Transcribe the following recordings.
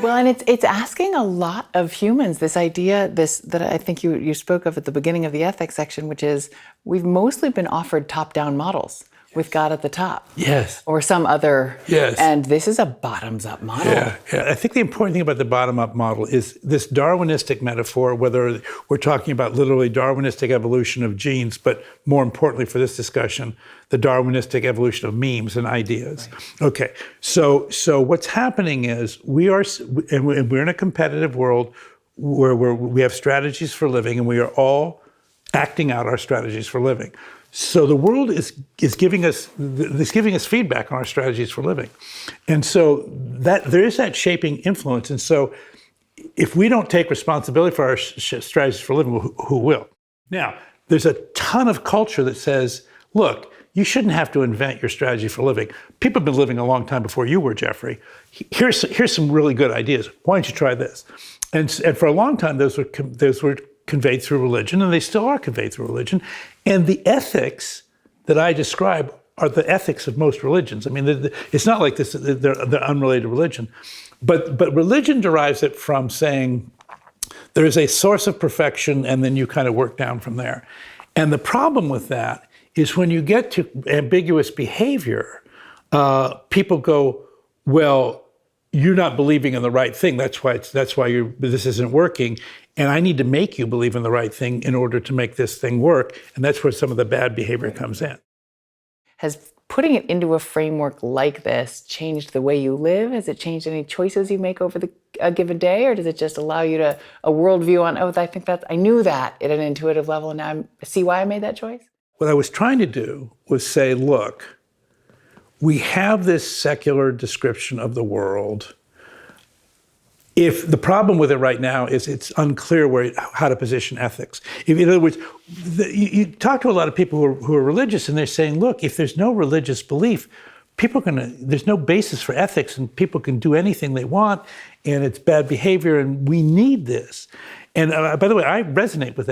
Well, and it's asking a lot of humans, this idea, this that I think you spoke of at the beginning of the ethics section, which is we've mostly been offered top-down models with God at the top. Yes. Or some other. Yes. And this is a bottoms-up model. Yeah. I think the important thing about the bottom-up model is this Darwinistic metaphor, whether we're talking about literally Darwinistic evolution of genes, but more importantly for this discussion, the Darwinistic evolution of memes and ideas. Right. Okay, so what's happening is we're in a competitive world where we have strategies for living, and we are all acting out our strategies for living. So the world is giving us feedback on our strategies for living, and so that there is that shaping influence. And so, if we don't take responsibility for our strategies for living, who will? Now, there's a ton of culture that says, "Look, you shouldn't have to invent your strategy for living. People have been living a long time before you were, Geoffrey. Here's some really good ideas. Why don't you try this?" And for a long time, those were conveyed through religion, and they still are conveyed through religion. And the ethics that I describe are the ethics of most religions. I mean, it's not like they're unrelated religion, but religion derives it from saying there is a source of perfection, and then you kind of work down from there. And the problem with that is when you get to ambiguous behavior, people go, well, you're not believing in the right thing. That's why this isn't working. And I need to make you believe in the right thing in order to make this thing work. And that's where some of the bad behavior comes in. Has putting it into a framework like this changed the way you live? Has it changed any choices you make over a given day? Or does it just allow you to a worldview on, I knew that at an intuitive level, and now I see why I made that choice? What I was trying to do was say, look, we have this secular description of the world. If the problem with it right now is it's unclear how to position ethics. In other words, you talk to a lot of people who are religious, and they're saying, look, if there's no religious belief, there's no basis for ethics, and people can do anything they want, and it's bad behavior, and we need this. And by the way, I resonate with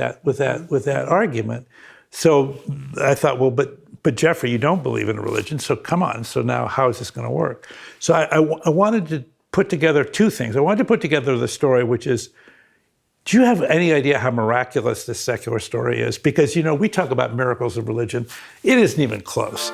that argument. So I thought, well, but Geoffrey, you don't believe in a religion, so come on. So now how is this going to work? So I wanted to put together two things. I wanted to put together the story, which is, do you have any idea how miraculous this secular story is? Because, we talk about miracles of religion. It isn't even close.